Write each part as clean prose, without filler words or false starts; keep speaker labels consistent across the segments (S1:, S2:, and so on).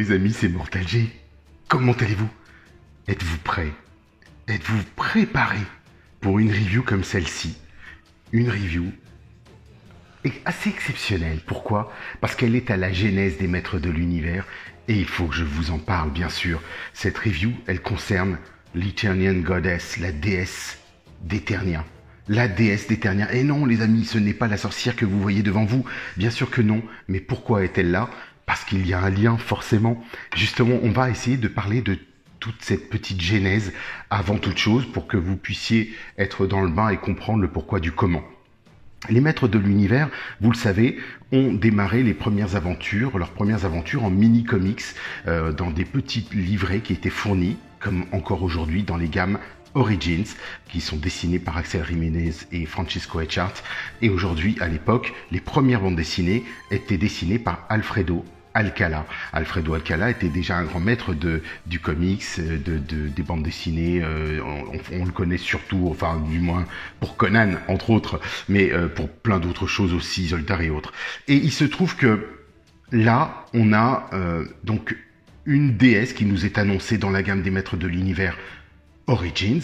S1: les amis, c'est Mortal G. Comment allez-vous? Êtes-vous prêts? Êtes-vous préparés pour une review comme celle-ci? Une review assez exceptionnelle. Pourquoi? Parce qu'elle est à la genèse des maîtres de l'univers et il faut que je vous en parle, bien sûr. Cette review, elle concerne l'Eternian Goddess, la déesse d'Eternia. La déesse d'Eternia. Et non, les amis, ce n'est pas la sorcière que vous voyez devant vous. Bien sûr que non. Mais pourquoi est-elle là? Parce qu'il y a un lien, forcément. Justement, on va essayer de parler de toute cette petite genèse avant toute chose pour que vous puissiez être dans le bain et comprendre le pourquoi du comment. Les maîtres de l'univers, vous le savez, ont démarré leurs premières aventures en mini-comics, dans des petites livrets qui étaient fournis, comme encore aujourd'hui, dans les gammes Origins, qui sont dessinés par Axel Jiménez et Francisco Echart. Et aujourd'hui, à l'époque, les premières bandes dessinées étaient dessinées par Alfredo Alcala. Alfredo Alcala était déjà un grand maître du comics, des bandes dessinées. On le connaît surtout, enfin du moins pour Conan entre autres, mais pour plein d'autres choses aussi, Zoldar et autres. Et il se trouve que là, on a donc une déesse qui nous est annoncée dans la gamme des maîtres de l'univers Origins.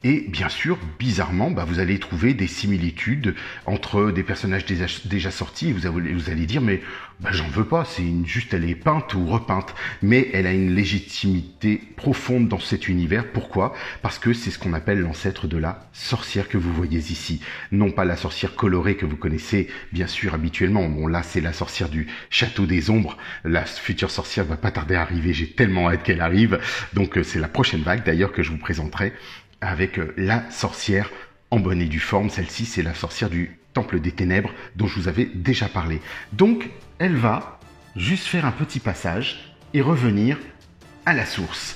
S1: Et bien sûr, bizarrement, vous allez trouver des similitudes entre des personnages déjà sortis. Et vous allez dire, mais j'en veux pas, juste elle est peinte ou repeinte. Mais elle a une légitimité profonde dans cet univers. Pourquoi? Parce que c'est ce qu'on appelle l'ancêtre de la sorcière que vous voyez ici. Non pas la sorcière colorée que vous connaissez bien sûr habituellement. Bon, là, c'est la sorcière du Château des Ombres. La future sorcière va pas tarder à arriver. J'ai tellement hâte qu'elle arrive. Donc, c'est la prochaine vague d'ailleurs que je vous présenterai, avec la sorcière en bonne et due forme. Celle-ci, c'est la sorcière du Temple des Ténèbres dont je vous avais déjà parlé. Donc, elle va juste faire un petit passage et revenir à la source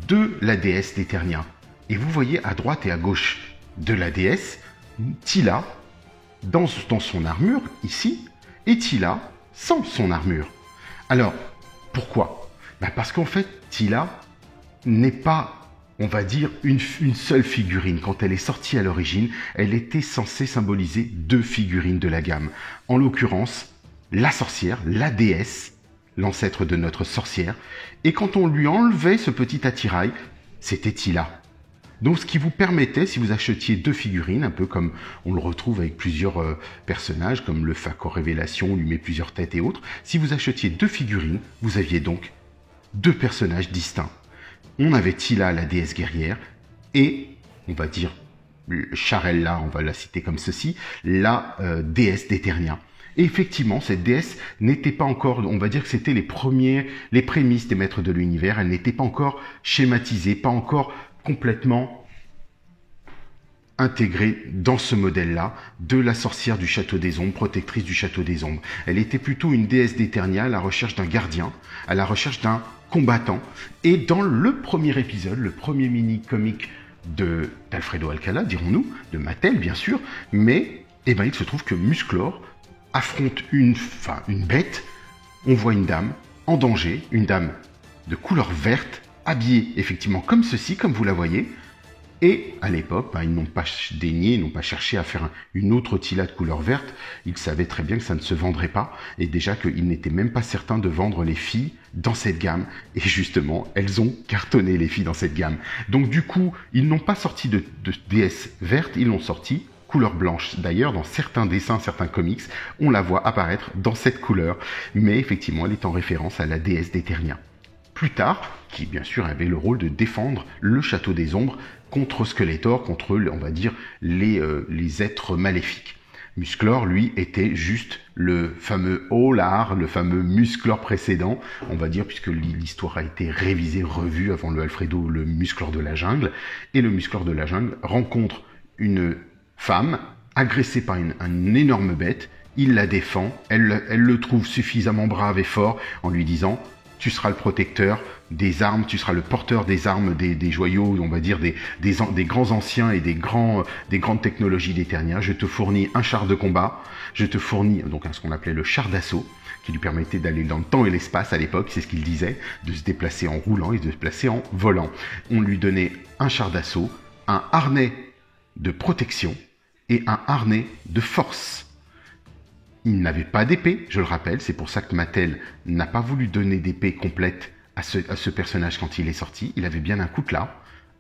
S1: de la déesse d'Eternia. Et vous voyez à droite et à gauche de la déesse, Tila dans son armure, ici, et Tila sans son armure. Alors, pourquoi? Parce qu'en fait, Tila n'est pas, on va dire, une seule figurine. Quand elle est sortie à l'origine, elle était censée symboliser deux figurines de la gamme. En l'occurrence, la sorcière, la déesse, l'ancêtre de notre sorcière. Et quand on lui enlevait ce petit attirail, c'était Tila. Donc ce qui vous permettait, si vous achetiez deux figurines, un peu comme on le retrouve avec plusieurs personnages, comme le Fakor Révélation, on lui met plusieurs têtes et autres, si vous achetiez deux figurines, vous aviez donc deux personnages distincts. On avait Tila, la déesse guerrière, et, on va dire, Charella, on va la citer comme ceci, la déesse d'Eternia. Et effectivement, cette déesse n'était pas encore, on va dire que c'était les prémices des maîtres de l'univers, elle n'était pas encore schématisée, pas encore complètement intégrée dans ce modèle-là de la sorcière du Château des Ombres, protectrice du Château des Ombres. Elle était plutôt une déesse d'Eternia à la recherche d'un gardien, à la recherche d'un combattant. Et dans le premier épisode, le premier mini-comic d'Alfredo Alcala, dirons-nous, de Mattel bien sûr, mais il se trouve que Musclor affronte une bête. On voit une dame en danger, une dame de couleur verte, habillée effectivement comme ceci, comme vous la voyez. Et à l'époque, ils n'ont pas daigné, ils n'ont pas cherché à faire une autre Tila de couleur verte. Ils savaient très bien que ça ne se vendrait pas. Et déjà qu'ils n'étaient même pas certains de vendre les filles dans cette gamme. Et justement, elles ont cartonné les filles dans cette gamme. Donc du coup, ils n'ont pas sorti de déesse verte, ils l'ont sorti couleur blanche. D'ailleurs, dans certains dessins, certains comics, on la voit apparaître dans cette couleur. Mais effectivement, elle est en référence à la déesse d'Eternia. Plus tard, qui bien sûr avait le rôle de défendre le Château des Ombres contre Skeletor, contre, on va dire, les êtres maléfiques. Musclor, lui, était juste le fameux Olar, le fameux Musclor précédent, on va dire, puisque l'histoire a été révisée, revue avant le Alfredo, le Musclor de la jungle. Et le Musclor de la jungle rencontre une femme agressée par une énorme bête. Il la défend, elle le trouve suffisamment brave et fort en lui disant: tu seras le protecteur des armes, tu seras le porteur des armes, des joyaux, on va dire, des grands anciens et des grandes technologies d'Eternia. Je te fournis un char de combat, je te fournis donc ce qu'on appelait le char d'assaut, qui lui permettait d'aller dans le temps et l'espace à l'époque, c'est ce qu'il disait, de se déplacer en roulant et de se déplacer en volant. On lui donnait un char d'assaut, un harnais de protection et un harnais de force. Il n'avait pas d'épée, je le rappelle, c'est pour ça que Mattel n'a pas voulu donner d'épée complète à ce personnage quand il est sorti. Il avait bien un coutelas,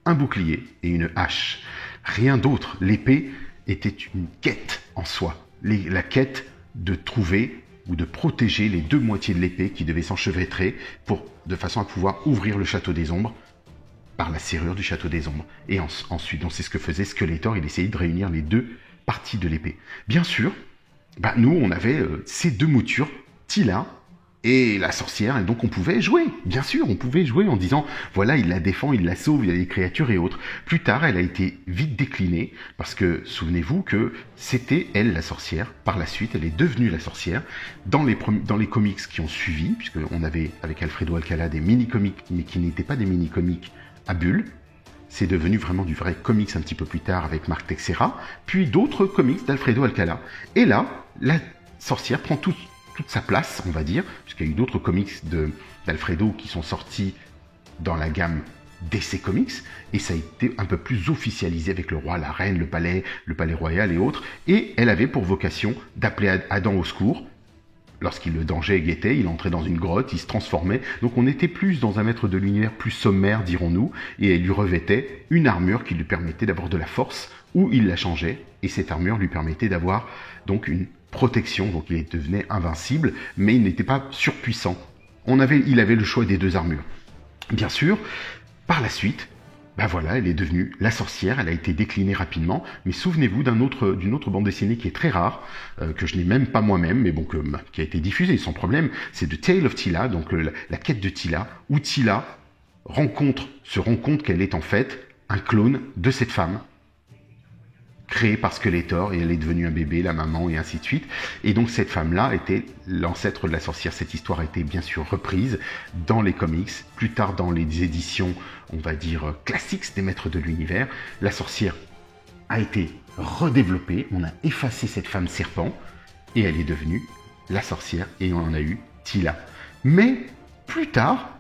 S1: un bouclier et une hache. Rien d'autre. L'épée était une quête en soi. La quête de trouver ou de protéger les deux moitiés de l'épée qui devaient s'enchevêtrer de façon à pouvoir ouvrir le château des ombres par la serrure du château des ombres. Et ensuite, donc c'est ce que faisait Skeletor, il essayait de réunir les deux parties de l'épée. Bien sûr, nous on avait ces deux moutures, Teela et la sorcière, et donc on pouvait jouer, bien sûr, on pouvait jouer en disant, voilà, il la défend, il la sauve, il y a des créatures et autres. Plus tard, elle a été vite déclinée, parce que, souvenez-vous que c'était elle la sorcière, par la suite, elle est devenue la sorcière, dans les comics qui ont suivi, puisqu'on avait, avec Alfredo Alcala, des mini-comics, mais qui n'étaient pas des mini-comics à bulles. C'est devenu vraiment du vrai comics un petit peu plus tard avec Mark Texeira, puis d'autres comics d'Alfredo Alcala. Et là, la sorcière prend toute sa place, on va dire, puisqu'il y a eu d'autres comics d'Alfredo qui sont sortis dans la gamme DC Comics, et ça a été un peu plus officialisé avec le roi, la reine, le palais royal et autres, et elle avait pour vocation d'appeler Adam au secours. Lorsqu'il le danger guettait, il entrait dans une grotte, il se transformait, donc on était plus dans un maître de l'univers plus sommaire, dirons-nous, et elle lui revêtait une armure qui lui permettait d'avoir de la force, ou il la changeait, et cette armure lui permettait d'avoir donc une protection, donc il devenait invincible, mais il n'était pas surpuissant. Il avait le choix des deux armures. Bien sûr, par la suite, voilà, elle est devenue la sorcière, elle a été déclinée rapidement, mais souvenez-vous d'une autre bande dessinée qui est très rare, que je n'ai même pas moi-même, mais bon, qui a été diffusée sans problème, c'est The Tale of Teela, donc la quête de Teela, où Teela se rend compte qu'elle est en fait un clone de cette femme, créée par Skeletor, et elle est devenue un bébé, la maman, et ainsi de suite. Et donc cette femme-là était l'ancêtre de la sorcière. Cette histoire a été bien sûr reprise dans les comics, plus tard dans les éditions, on va dire, classiques des maîtres de l'univers. La sorcière a été redéveloppée, on a effacé cette femme serpent, et elle est devenue la sorcière, et on en a eu Teela. Mais plus tard,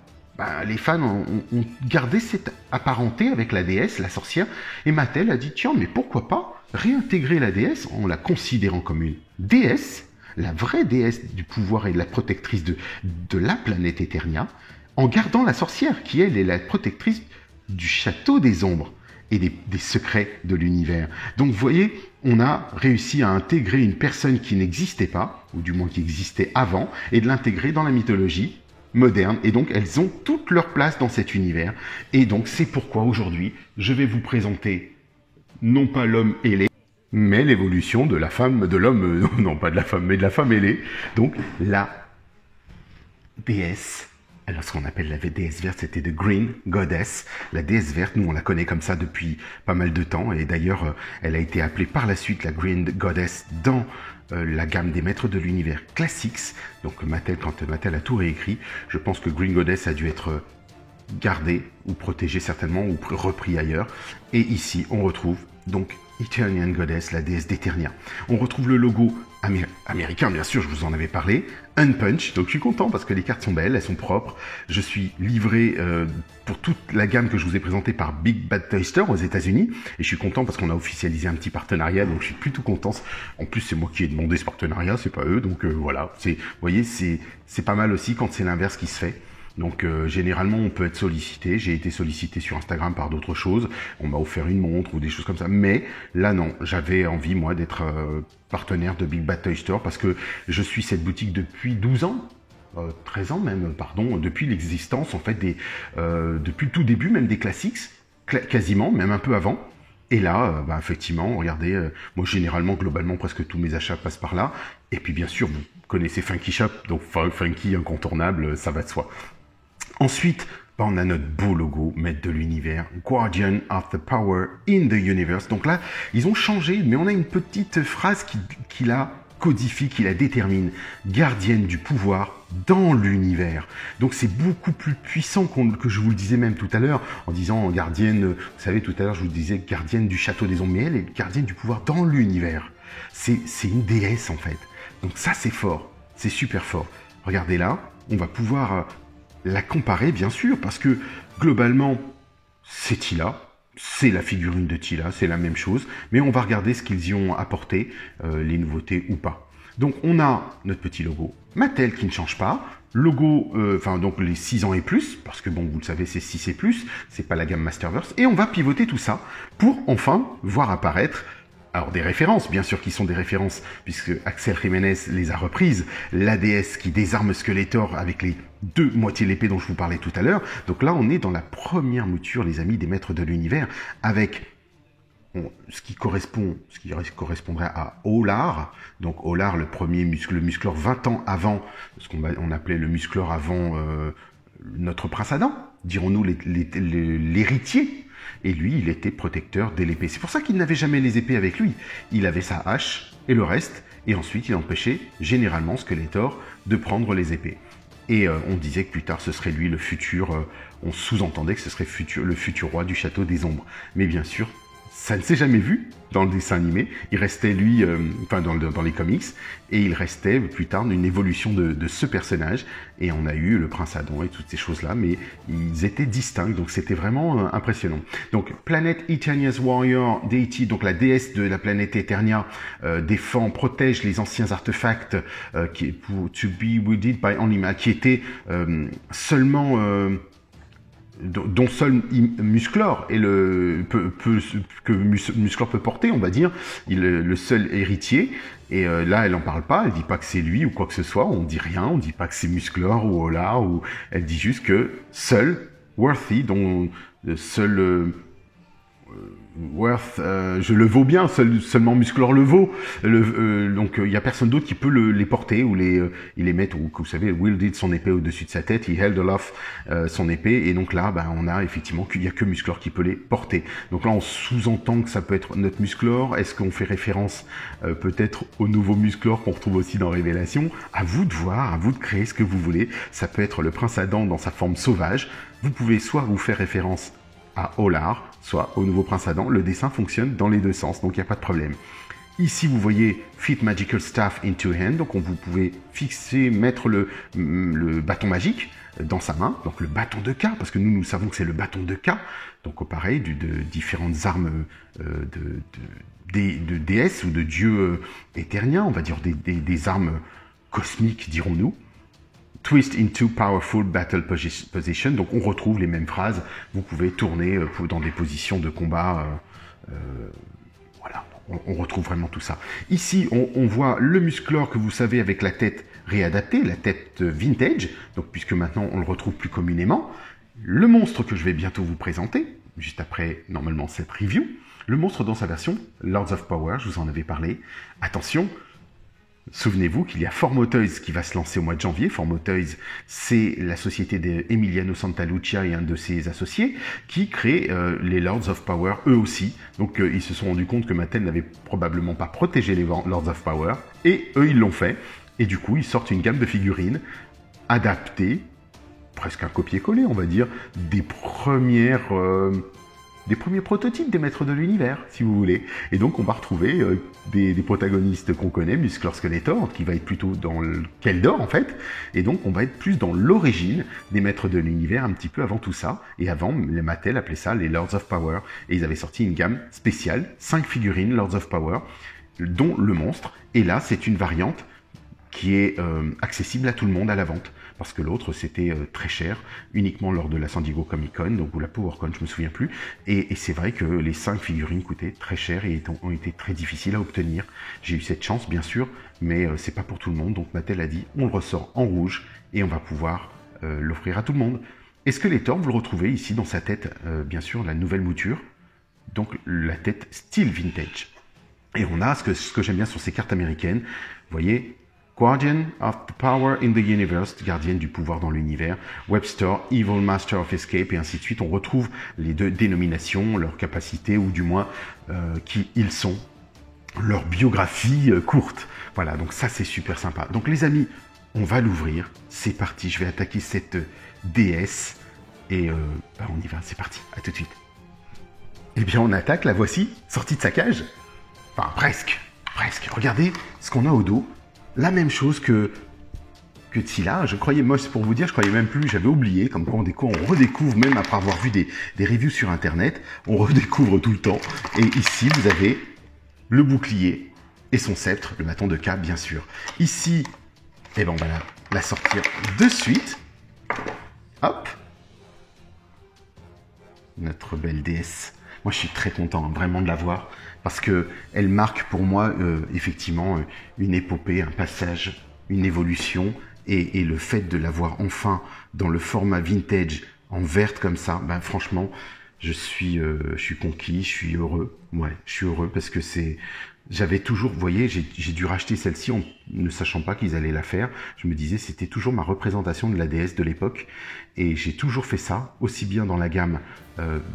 S1: les fans ont gardé cette apparenté avec la déesse, la sorcière, et Mattel a dit, tiens, mais pourquoi pas réintégrer la déesse en la considérant comme une déesse, la vraie déesse du pouvoir et de la protectrice de la planète Eternia, en gardant la sorcière, qui elle est la protectrice du château des ombres et des secrets de l'univers. Donc vous voyez, on a réussi à intégrer une personne qui n'existait pas, ou du moins qui existait avant, et de l'intégrer dans la mythologie moderne, et donc elles ont toute leur place dans cet univers. Et donc c'est pourquoi aujourd'hui, je vais vous présenter non pas l'homme ailé, mais l'évolution de la femme, de l'homme, non pas de la femme, mais de la femme ailée, donc la déesse. Alors ce qu'on appelle la déesse verte, c'était The Green Goddess. La déesse verte, nous on la connaît comme ça depuis pas mal de temps, et d'ailleurs elle a été appelée par la suite la Green Goddess dans la gamme des maîtres de l'univers Classics. Donc quand Mattel a tout réécrit, je pense que Green Goddess a dû être gardé ou protégé certainement, ou repris ailleurs. Et ici on retrouve donc Eternian Goddess, la déesse d'Eternia. On retrouve le logo américain, bien sûr, je vous en avais parlé, Unpunch, donc je suis content parce que les cartes sont belles, elles sont propres. Je suis livré pour toute la gamme que je vous ai présentée par Big Bad Toy Store aux États-Unis, et je suis content parce qu'on a officialisé un petit partenariat, donc je suis plutôt content. En plus, c'est moi qui ai demandé ce partenariat, c'est pas eux, donc voilà. Vous voyez, c'est pas mal aussi quand c'est l'inverse qui se fait. Donc généralement on peut être sollicité, j'ai été sollicité sur Instagram par d'autres choses, on m'a offert une montre ou des choses comme ça, mais là non, j'avais envie moi d'être partenaire de Big Bad Toy Store parce que je suis cette boutique depuis 12 ans, 13 ans même, pardon, depuis l'existence en fait depuis le tout début même des classiques, quasiment, même un peu avant. Et là, effectivement, regardez, moi généralement, globalement, presque tous mes achats passent par là. Et puis bien sûr, vous connaissez Funky Shop, donc Funky incontournable, ça va de soi. Ensuite, on a notre beau logo, maître de l'univers, Guardian of the Power in the Universe. Donc là, ils ont changé, mais on a une petite phrase qui la codifie, qui la détermine. Gardienne du pouvoir dans l'univers. Donc c'est beaucoup plus puissant que je vous le disais même tout à l'heure, en disant gardienne, vous savez, tout à l'heure je vous disais gardienne du château des ombres, mais elle est gardienne du pouvoir dans l'univers. C'est une déesse en fait. Donc ça c'est fort, c'est super fort. Regardez là, on va pouvoir la comparer bien sûr, parce que globalement, c'est Teela, c'est la figurine de Teela, c'est la même chose, mais on va regarder ce qu'ils y ont apporté, les nouveautés ou pas. Donc on a notre petit logo Mattel qui ne change pas, logo, donc les 6 ans et plus, parce que bon, vous le savez, c'est 6 et plus, c'est pas la gamme Masterverse, et on va pivoter tout ça pour enfin voir apparaître, alors des références, bien sûr qui sont des références, puisque Axel Jiménez les a reprises, la déesse qui désarme Skeletor avec les 2 moitiés de l'épée dont je vous parlais tout à l'heure. Donc là, on est dans la première mouture, les amis, des maîtres de l'univers, avec ce qui correspondrait à Olar. Donc Olar, le premier le musclor 20 ans avant, ce qu'on appelait le musclor avant notre prince Adam, dirons-nous l'héritier. Et lui, il était protecteur de l'épée. C'est pour ça qu'il n'avait jamais les épées avec lui. Il avait sa hache et le reste, et ensuite il empêchait généralement Skeletor de prendre les épées. Et on disait que plus tard ce serait lui le futur, on sous-entendait que ce serait le futur roi du château des ombres. Mais bien sûr, ça ne s'est jamais vu dans le dessin animé. Il restait lui, dans les comics, et il restait plus tard une évolution de ce personnage. Et on a eu le prince Adam et toutes ces choses-là, mais ils étaient distincts, donc c'était vraiment impressionnant. Donc, planète Eternia's Warrior Deity, donc la déesse de la planète Eternia, défend, protège les anciens artefacts to be wielded by only qui étaient seulement dont seul Musclor est que Musclor peut porter, on va dire, il est le seul héritier. Et là, elle en parle pas, elle dit pas que c'est lui ou quoi que ce soit, on dit rien, on dit pas que c'est Musclor ou Ola, ou elle dit juste que seul Worthy, dont seul Worth, je le vaux bien, seulement Musclor le vaut. Donc il y a personne d'autre qui peut les porter ou les mettre, ou que vous savez, wielded son épée au-dessus de sa tête, he held aloft son épée, et donc là, on a effectivement qu'il y a que Musclor qui peut les porter. Donc là, on sous-entend que ça peut être notre Musclor. Est-ce qu'on fait référence peut-être au nouveau Musclor qu'on retrouve aussi dans Révélation? À vous de voir, à vous de créer ce que vous voulez. Ça peut être le prince Adam dans sa forme sauvage. Vous pouvez soit vous faire référence à Olar, soit au nouveau prince Adam. Le dessin fonctionne dans les deux sens, donc il n'y a pas de problème. Ici, vous voyez Fit Magical Staff into Hand, donc vous pouvez mettre le bâton magique dans sa main, donc le bâton de K, parce que nous savons que c'est le bâton de K, donc pareil, de différentes armes de déesses ou de dieux éterniens, on va dire des armes cosmiques, dirons-nous. Twist into powerful battle position. Donc on retrouve les mêmes phrases. Vous pouvez tourner dans des positions de combat. Voilà, on retrouve vraiment tout ça. Ici, on voit le Musclor que vous savez avec la tête réadaptée, la tête vintage. Donc puisque maintenant on le retrouve plus communément. Le monstre que je vais bientôt vous présenter, juste après normalement cette review. Le monstre dans sa version Lords of Power, je vous en avais parlé. Attention. Souvenez-vous qu'il y a Formo Toys qui va se lancer au mois de janvier. Formo Toys, c'est la société d'Emiliano Santalucia et un de ses associés qui crée les Lords of Power eux aussi. Donc ils se sont rendus compte que Mattel n'avait probablement pas protégé les Lords of Power et eux ils l'ont fait. Et du coup ils sortent une gamme de figurines adaptées, presque un copier-coller on va dire, des premiers prototypes des maîtres de l'univers, si vous voulez. Et donc, on va retrouver des protagonistes qu'on connaît, Musclor, Skeletor, qui va être plutôt dans le Keldor, en fait. Et donc, on va être plus dans l'origine des maîtres de l'univers, un petit peu avant tout ça. Et avant, les Mattel appelaient ça les Lords of Power. Et ils avaient sorti une gamme spéciale, 5 figurines Lords of Power, dont le monstre. Et là, c'est une variante qui est accessible à tout le monde à la vente. Parce que l'autre, c'était très cher, uniquement lors de la San Diego Comic Con, donc ou la PowerCon, je me souviens plus. Et c'est vrai que les 5 figurines coûtaient très cher et ont été très difficiles à obtenir. J'ai eu cette chance, bien sûr, mais c'est pas pour tout le monde. Donc Mattel a dit, on le ressort en rouge et on va pouvoir l'offrir à tout le monde. Et Skeletor, vous le retrouvez ici dans sa tête, bien sûr, la nouvelle mouture. Donc la tête style vintage. Et on a ce que j'aime bien sur ces cartes américaines. Vous voyez, Guardian of the Power in the Universe, gardienne du pouvoir dans l'univers, Webster, Evil Master of Escape, et ainsi de suite. On retrouve les deux dénominations, leurs capacités, ou du moins qui ils sont, leur biographie courte. Voilà, donc ça c'est super sympa. Donc les amis, on va l'ouvrir. C'est parti, je vais attaquer cette déesse. Et on y va, c'est parti, à tout de suite. Eh bien on attaque, la voici, sortie de sa cage. Enfin presque. Regardez ce qu'on a au dos. La même chose que Tila. Je croyais, moi pour vous dire, je croyais même plus, j'avais oublié, comme quoi on redécouvre, même après avoir vu des reviews sur internet, on redécouvre tout le temps. Et ici, vous avez le bouclier et son sceptre, le bâton de K, bien sûr. Ici, eh ben, on va la sortir de suite. Hop. Notre belle déesse. Moi, je suis très content, hein, vraiment, de la voir, parce qu'elle marque pour moi, effectivement, une épopée, un passage, une évolution, et le fait de la voir enfin dans le format vintage, en verte comme ça, ben, franchement, je suis conquis, je suis heureux. Ouais, je suis heureux parce que j'avais toujours, vous voyez, j'ai dû racheter celle-ci en ne sachant pas qu'ils allaient la faire. Je me disais, c'était toujours ma représentation de la déesse de l'époque. Et j'ai toujours fait ça, aussi bien dans la gamme,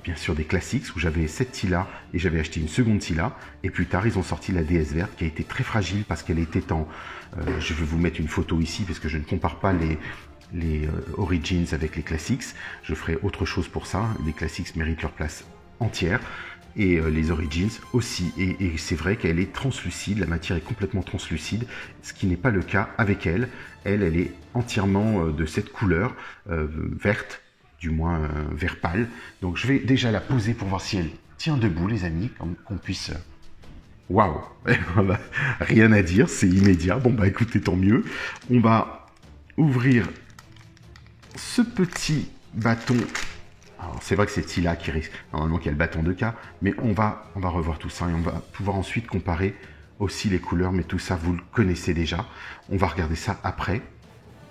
S1: bien sûr, des classiques, où j'avais cette Tila et j'avais acheté une seconde Tila. Et plus tard, ils ont sorti la déesse verte qui a été très fragile parce qu'elle était en... je vais vous mettre une photo ici parce que je ne compare pas les Origins avec les classiques. Je ferai autre chose pour ça. Les classiques méritent leur place entière. Et les Origins aussi. Et c'est vrai qu'elle est translucide, la matière est complètement translucide, ce qui n'est pas le cas avec elle. Elle est entièrement de cette couleur verte, du moins vert pâle. Donc je vais déjà la poser pour voir si elle tient debout, les amis, qu'on puisse... Waouh. Rien à dire, c'est immédiat. Bon bah écoutez, tant mieux. On va ouvrir ce petit bâton. Alors c'est vrai que c'est Tila qui risque, normalement qui a le bâton de K, mais on va revoir tout ça et on va pouvoir ensuite comparer aussi les couleurs, mais tout ça vous le connaissez déjà. On va regarder ça après.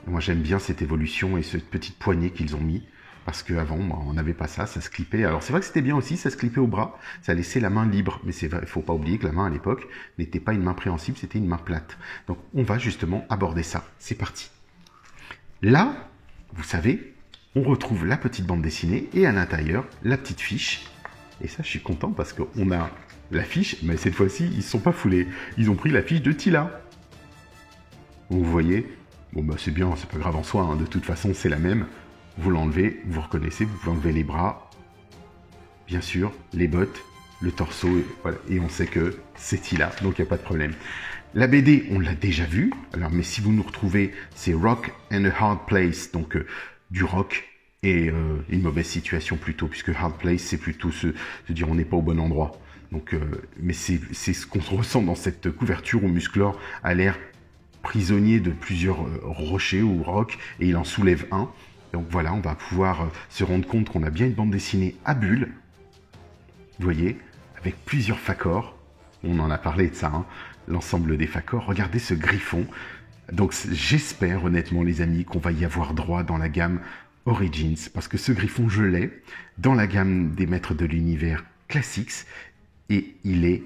S1: Moi j'aime bien cette évolution et cette petite poignée qu'ils ont mis, parce qu'avant on n'avait pas ça, ça se clippait. Alors c'est vrai que c'était bien aussi, ça se clippait au bras, ça laissait la main libre, mais c'est vrai, il ne faut pas oublier que la main à l'époque n'était pas une main préhensible, c'était une main plate. Donc on va justement aborder ça, c'est parti. Là, vous savez, on retrouve la petite bande dessinée et à l'intérieur, la petite fiche. Et ça, je suis content parce qu'on a la fiche, mais cette fois-ci, ils ne se sont pas foulés. Ils ont pris la fiche de Tila. Vous voyez, bon bah c'est bien, c'est pas grave en soi, hein. De toute façon, c'est la même. Vous l'enlevez, vous reconnaissez, vous pouvez enlever les bras, bien sûr, les bottes, le torseau, et, voilà. Et on sait que c'est Tila, donc il n'y a pas de problème. La BD, on l'a déjà vue, alors mais si vous nous retrouvez, c'est Rock and a Hard Place, donc du rock et une mauvaise situation plutôt, puisque Hard Place, c'est plutôt se dire on n'est pas au bon endroit. Donc, mais c'est ce qu'on ressent dans cette couverture où Musclor a l'air prisonnier de plusieurs rochers ou rocs, et il en soulève un. Donc voilà, on va pouvoir se rendre compte qu'on a bien une bande dessinée à bulles, vous voyez, avec plusieurs facors. On en a parlé de ça, hein, l'ensemble des facors. Regardez ce griffon. Donc j'espère honnêtement les amis qu'on va y avoir droit dans la gamme Origins, parce que ce griffon je l'ai dans la gamme des maîtres de l'univers Classics, et il est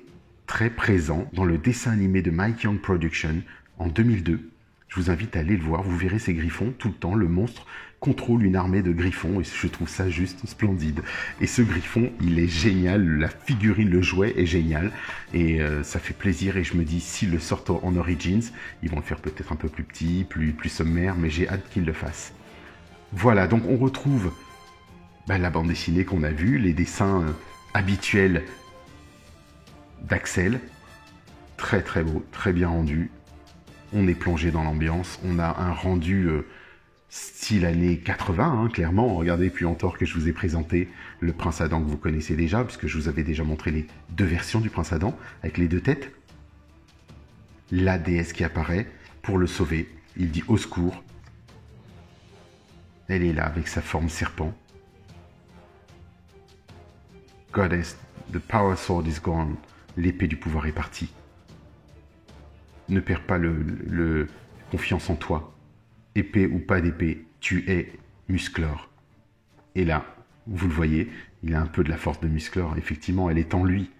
S1: très présent dans le dessin animé de Mike Young Production en 2002. Je vous invite à aller le voir, vous verrez ces griffons tout le temps, le monstre contrôle une armée de griffons et je trouve ça juste splendide. Et ce griffon, il est génial, la figurine, le jouet est génial et ça fait plaisir et je me dis s'ils le sortent en Origins, ils vont le faire peut-être un peu plus petit, plus sommaire, mais j'ai hâte qu'ils le fassent. Voilà, donc on retrouve la bande dessinée qu'on a vue, les dessins habituels d'Axel, très très beau, très bien rendu. On est plongé dans l'ambiance, on a un rendu style années 80, hein, clairement. Regardez, puis Antor que je vous ai présenté, le Prince Adam que vous connaissez déjà, puisque je vous avais déjà montré les deux versions du Prince Adam, avec les deux têtes. La déesse qui apparaît pour le sauver, il dit au secours. Elle est là avec sa forme serpent. Goddess, the power sword is gone. L'épée du pouvoir est partie. Ne perds pas le confiance en toi. Épée ou pas d'épée, tu es Musclor. Et là, vous le voyez, il a un peu de la force de Musclor. Effectivement, elle est en lui.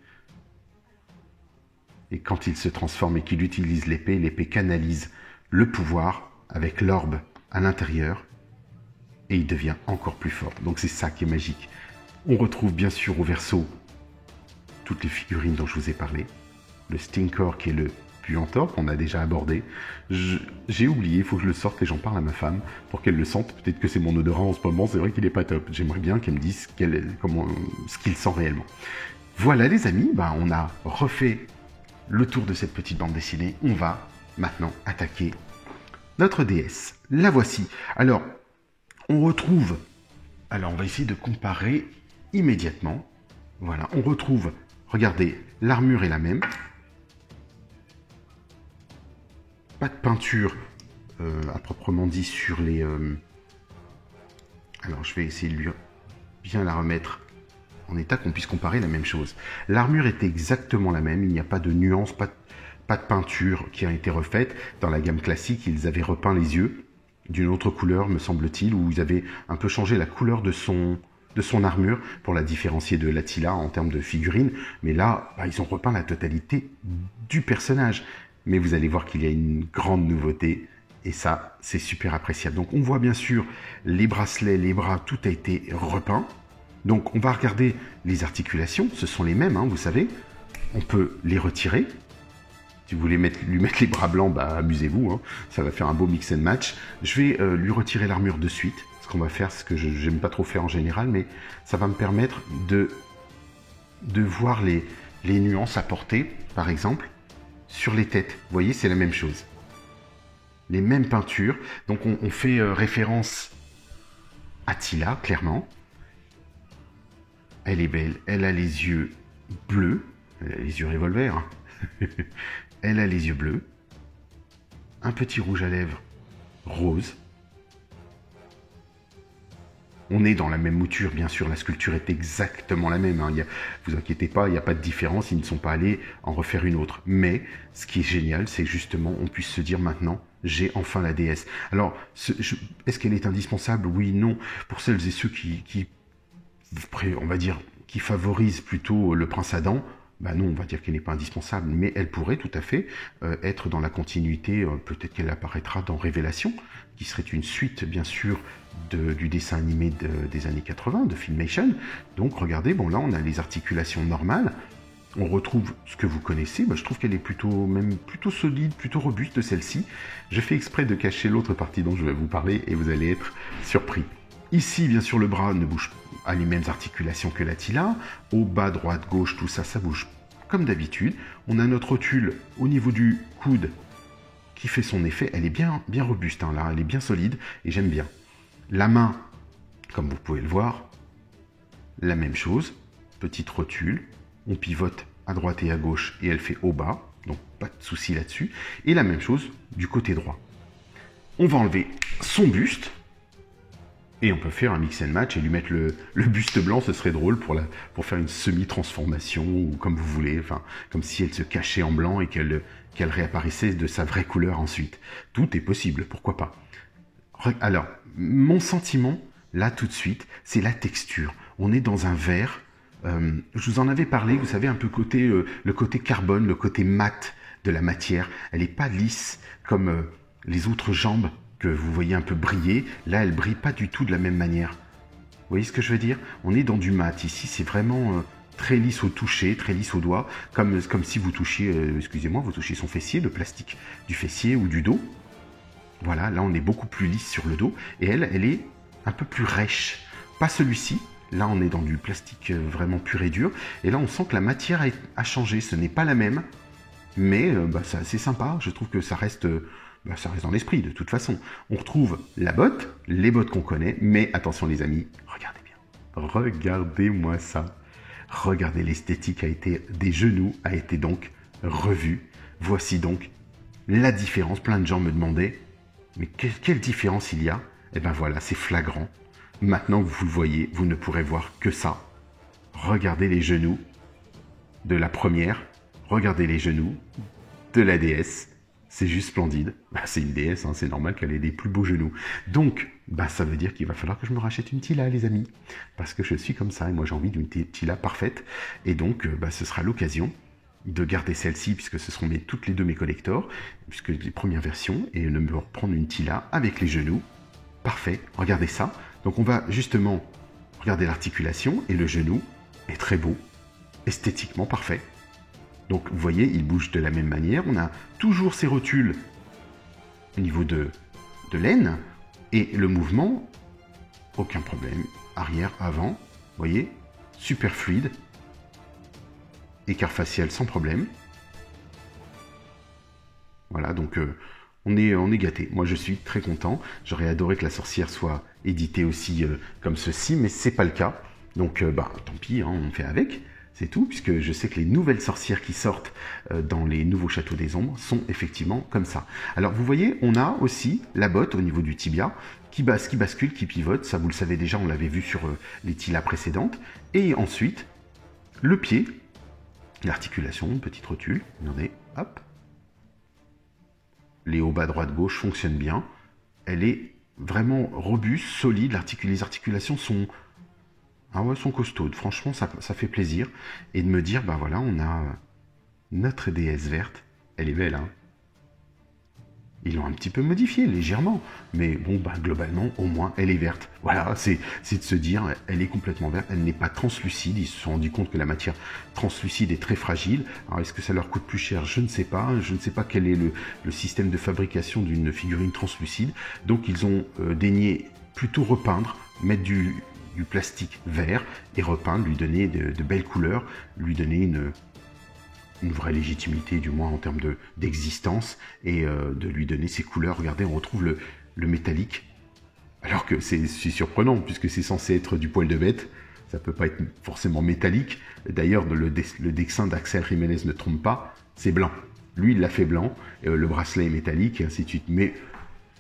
S1: Et quand il se transforme et qu'il utilise l'épée, l'épée canalise le pouvoir avec l'orbe à l'intérieur. Et il devient encore plus fort. Donc c'est ça qui est magique. On retrouve bien sûr au verso toutes les figurines dont je vous ai parlé. Le Stinkor qui est le Puantor qu'on a déjà abordé. J'ai oublié, il faut que je le sorte et j'en parle à ma femme pour qu'elle le sente. Peut-être que c'est mon odorat en ce moment, c'est vrai qu'il n'est pas top. J'aimerais bien qu'elle me dise ce qu'il sent réellement. Voilà les amis, on a refait le tour de cette petite bande dessinée. On va maintenant attaquer notre déesse. La voici. Alors, on retrouve... Alors, on va essayer de comparer immédiatement. Voilà, on retrouve... Regardez, l'armure est la même. pas de peinture à proprement dit sur les... Alors je vais essayer de lui bien la remettre en état qu'on puisse comparer la même chose. L'armure est exactement la même, il n'y a pas de nuance, pas de peinture qui a été refaite. Dans la gamme classique, ils avaient repeint les yeux d'une autre couleur, me semble-t-il, où ils avaient un peu changé la couleur de son armure pour la différencier de l'Attila en termes de figurine. Mais là, ils ont repeint la totalité du personnage. Mais vous allez voir qu'il y a une grande nouveauté. Et ça, c'est super appréciable. Donc on voit bien sûr les bracelets, les bras, tout a été repeint. Donc on va regarder les articulations, ce sont les mêmes, hein, vous savez. On peut les retirer. Si vous voulez lui mettre les bras blancs, amusez-vous, hein, ça va faire un beau mix and match. Je vais lui retirer l'armure de suite. Ce qu'on va faire, c'est ce que je n'aime pas trop faire en général, mais ça va me permettre de voir les nuances apportées, par exemple, sur les têtes. Vous voyez, c'est la même chose. Les mêmes peintures. Donc on fait référence à Attila, clairement. Elle est belle, elle a les yeux bleus, elle a les yeux revolver, hein. Elle a les yeux bleus, un petit rouge à lèvres rose. On est dans la même mouture, bien sûr, la sculpture est exactement la même, hein. Vous inquiétez pas, il n'y a pas de différence, ils ne sont pas allés en refaire une autre. Mais ce qui est génial, c'est que justement, on puisse se dire maintenant, j'ai enfin la déesse. Alors, est-ce qu'elle est indispensable? Oui, non. Pour celles et ceux qui on va dire, qui favorisent plutôt le prince Adam, non, on va dire qu'elle n'est pas indispensable, mais elle pourrait tout à fait être dans la continuité, peut-être qu'elle apparaîtra dans Révélation, qui serait une suite, bien sûr, du dessin animé des années 80, de Filmation. Donc, regardez, bon là, on a les articulations normales, on retrouve ce que vous connaissez, je trouve qu'elle est plutôt solide, plutôt robuste, de celle-ci. Je fais exprès de cacher l'autre partie dont je vais vous parler, et vous allez être surpris. Ici, bien sûr, le bras ne bouge à les mêmes articulations que l'Attila. Au bas, droite, gauche, tout ça, ça bouge comme d'habitude. On a notre rotule au niveau du coude qui fait son effet. Elle est bien robuste, hein, là, elle est bien solide et j'aime bien. La main, comme vous pouvez le voir, la même chose. Petite rotule. On pivote à droite et à gauche et elle fait au bas. Donc, pas de souci là-dessus. Et la même chose du côté droit. On va enlever son buste. Et on peut faire un mix and match et lui mettre le buste blanc, ce serait drôle pour faire une semi-transformation ou comme vous voulez, enfin, comme si elle se cachait en blanc et qu'elle réapparaissait de sa vraie couleur ensuite. Tout est possible, pourquoi pas. Alors, mon sentiment, là tout de suite, c'est la texture. On est dans un verre, je vous en avais parlé, vous savez, un peu le côté carbone, le côté mat de la matière. Elle n'est pas lisse comme les autres jambes que vous voyez un peu briller. Là, elle brille pas du tout de la même manière. Vous voyez ce que je veux dire? On est dans du mat. Ici, c'est vraiment très lisse au toucher, très lisse au doigt, comme si vous touchiez, excusez-moi, vous touchiez son fessier, le plastique du fessier ou du dos. Voilà, là, on est beaucoup plus lisse sur le dos. Et elle est un peu plus rêche. Pas celui-ci. Là, on est dans du plastique vraiment pur et dur. Et là, on sent que la matière a changé. Ce n'est pas la même. Mais c'est assez sympa. Je trouve que ça reste... ça reste dans l'esprit, de toute façon. On retrouve la botte, les bottes qu'on connaît, mais attention les amis, regardez bien. Regardez-moi ça. Regardez, l'esthétique des genoux a été donc revue. Voici donc la différence. Plein de gens me demandaient, mais quelle différence il y a? Eh bien voilà, c'est flagrant. Maintenant que vous le voyez, vous ne pourrez voir que ça. Regardez les genoux de la première. Regardez les genoux de la déesse. C'est juste splendide. C'est une déesse, hein, c'est normal qu'elle ait des plus beaux genoux. Donc, ça veut dire qu'il va falloir que je me rachète une Tila, les amis. Parce que je suis comme ça, et moi j'ai envie d'une Tila parfaite. Et donc, ce sera l'occasion de garder celle-ci, puisque ce seront toutes les deux mes collectors, puisque les premières versions, et de me reprendre une Tila avec les genoux. Parfait, regardez ça. Donc on va justement regarder l'articulation, et le genou est très beau, esthétiquement parfait. Donc, vous voyez, il bouge de la même manière. On a toujours ces rotules au niveau de l'aine. Et le mouvement, aucun problème. Arrière, avant, vous voyez, super fluide. Écart facial sans problème. Voilà, donc on est gâtés. Moi, je suis très content. J'aurais adoré que La Sorcière soit éditée aussi comme ceci, mais c'est pas le cas. Donc, tant pis, hein, on fait avec. C'est tout, puisque je sais que les nouvelles sorcières qui sortent dans les nouveaux châteaux des ombres sont effectivement comme ça. Alors vous voyez, on a aussi la botte au niveau du tibia qui bascule, qui pivote. Ça, vous le savez déjà, on l'avait vu sur les tilas précédentes. Et ensuite, le pied, l'articulation, petite rotule. Regardez, hop. Les hauts, bas, droite, gauche fonctionnent bien. Elle est vraiment robuste, solide. Les articulations sont... Ah ouais, sont costaudes. Franchement, ça fait plaisir. Et de me dire, bah voilà, on a notre déesse verte. Elle est belle, hein. Ils l'ont un petit peu modifiée, légèrement. Mais bon, bah globalement, au moins, elle est verte. Voilà, c'est de se dire, elle est complètement verte. Elle n'est pas translucide. Ils se sont rendus compte que la matière translucide est très fragile. Alors, est-ce que ça leur coûte plus cher? Je ne sais pas. Je ne sais pas quel est le système de fabrication d'une figurine translucide. Donc, ils ont daigné plutôt repeindre, mettre du plastique vert et repeindre, lui donner de belles couleurs, lui donner une vraie légitimité, du moins en termes d'existence, et de lui donner ses couleurs. Regardez, on retrouve le métallique, alors que c'est surprenant, puisque c'est censé être du poil de bête, ça peut pas être forcément métallique. D'ailleurs, le dessin d'Axel Jiménez ne trompe pas, c'est blanc. Lui, il l'a fait blanc, le bracelet est métallique, et ainsi de suite. Mais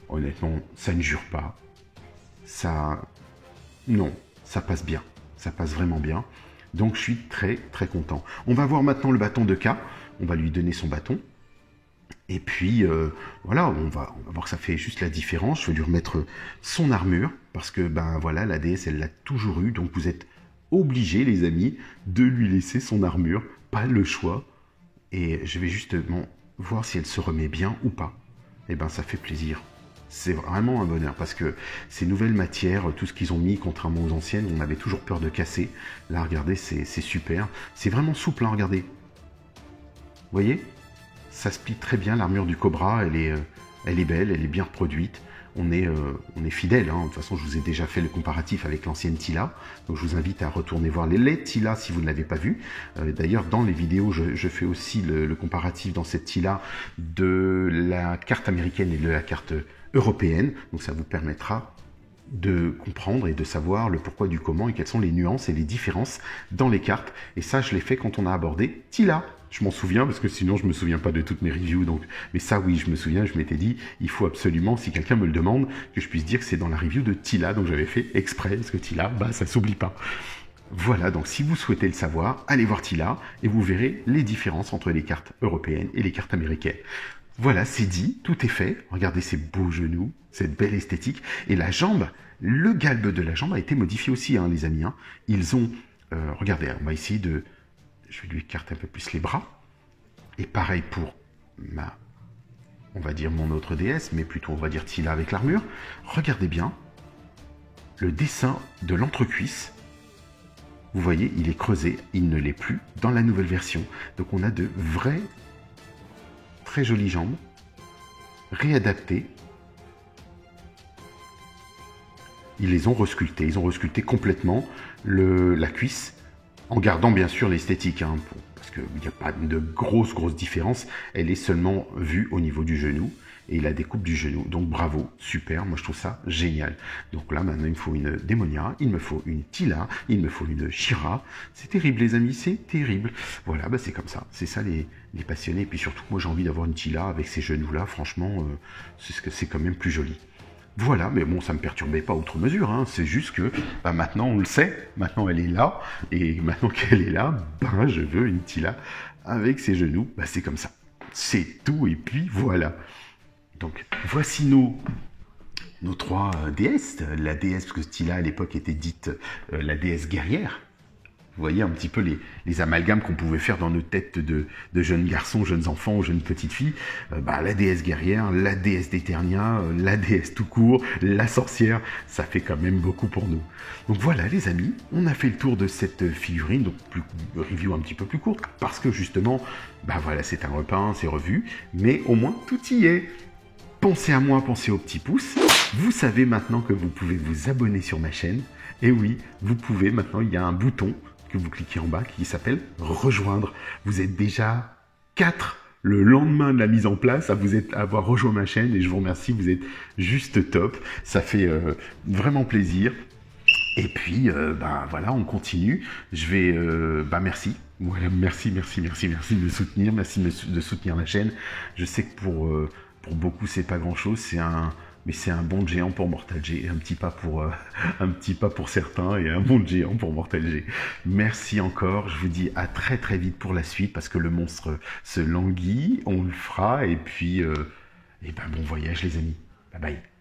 S1: honnêtement, ça ne jure pas. Ça... Non, ça passe bien. Ça passe vraiment bien. Donc, je suis très, très content. On va voir maintenant le bâton de K. On va lui donner son bâton. Et puis, voilà, on va voir que ça fait juste la différence. Je vais lui remettre son armure. Parce que, ben voilà, la déesse, elle l'a toujours eu. Donc, vous êtes obligés, les amis, de lui laisser son armure. Pas le choix. Et je vais justement voir si elle se remet bien ou pas. Et ben, ça fait plaisir. C'est vraiment un bonheur parce que ces nouvelles matières, tout ce qu'ils ont mis, contrairement aux anciennes, on avait toujours peur de casser. Là, regardez, c'est super. C'est vraiment souple, hein, regardez. Vous voyez? Ça se plie très bien, l'armure du Cobra, elle est belle, elle est bien reproduite. On est fidèle, hein. De toute façon, je vous ai déjà fait le comparatif avec l'ancienne Tila. Donc, je vous invite à retourner voir les Tila si vous ne l'avez pas vu. D'ailleurs, dans les vidéos, je fais aussi le comparatif dans cette Tila de la carte américaine et de la carte européenne. Donc, ça vous permettra de comprendre et de savoir le pourquoi du comment et quelles sont les nuances et les différences dans les cartes. Et ça, je l'ai fait quand on a abordé Tila. Je m'en souviens parce que sinon je me souviens pas de toutes mes reviews. Donc, mais ça oui, je me souviens. Je m'étais dit, il faut absolument, si quelqu'un me le demande, que je puisse dire que c'est dans la review de Tila. Donc j'avais fait exprès parce que Tila, bah ça s'oublie pas. Voilà. Donc si vous souhaitez le savoir, allez voir Tila et vous verrez les différences entre les cartes européennes et les cartes américaines. Voilà, c'est dit, tout est fait. Regardez ces beaux genoux, cette belle esthétique. Et la jambe, le galbe de la jambe a été modifié aussi, hein, les amis. Hein. Ils ont, regardez, on va essayer de... Je vais lui écarter un peu plus les bras. Et pareil pour on va dire mon autre déesse, mais plutôt on va dire Tila avec l'armure. Regardez bien le dessin de l'entrecuisse. Vous voyez, il est creusé, il ne l'est plus dans la nouvelle version. Donc on a de vraies, très jolies jambes, réadaptées. Ils les ont resculptées, ils ont resculpté complètement la cuisse, en gardant bien sûr l'esthétique, hein, parce qu'il n'y a pas de grosse différence, elle est seulement vue au niveau du genou, et la découpe du genou, donc bravo, super, moi je trouve ça génial. Donc là maintenant il me faut une Démonia, il me faut une Tila, il me faut une She-Ra, c'est terrible les amis, c'est terrible. Voilà, bah c'est comme ça, c'est ça les passionnés, et puis surtout moi j'ai envie d'avoir une Tila avec ces genoux là, franchement, c'est quand même plus joli. Voilà, mais bon, ça ne me perturbait pas outre mesure, hein. C'est juste que bah, maintenant on le sait, maintenant elle est là, et maintenant qu'elle est là, ben, je veux une Tila avec ses genoux, bah, c'est comme ça. C'est tout, et puis voilà. Donc voici nos trois déesses. La déesse, parce que Tila à l'époque était dite la déesse guerrière. Vous voyez un petit peu les amalgames qu'on pouvait faire dans nos têtes de jeunes garçons, jeunes enfants, jeunes petites filles. La déesse guerrière, la déesse d'Eternia, la déesse tout court, la sorcière, ça fait quand même beaucoup pour nous. Donc voilà les amis, on a fait le tour de cette figurine, donc review un petit peu plus courte, parce que justement, bah voilà, c'est un repeint, c'est revu, mais au moins tout y est. Pensez à moi, pensez au petit pouce. Vous savez maintenant que vous pouvez vous abonner sur ma chaîne. Et oui, vous pouvez, maintenant il y a un bouton que vous cliquez en bas qui s'appelle rejoindre. Vous êtes déjà 4 le lendemain de la mise en place à avoir rejoint ma chaîne et je vous remercie, vous êtes juste top. Ça fait vraiment plaisir. Et puis, bah voilà, on continue. Je vais, bah merci. Voilà, merci de me soutenir, merci de soutenir la chaîne. Je sais que pour beaucoup, c'est pas grand-chose, mais c'est un bond de géant pour Mortal G, un petit pas pour, un petit pas pour certains et un bond de géant pour Mortal G. Merci encore. Je vous dis à très très vite pour la suite parce que le monstre se languit. On le fera et puis, et ben bon voyage les amis. Bye bye.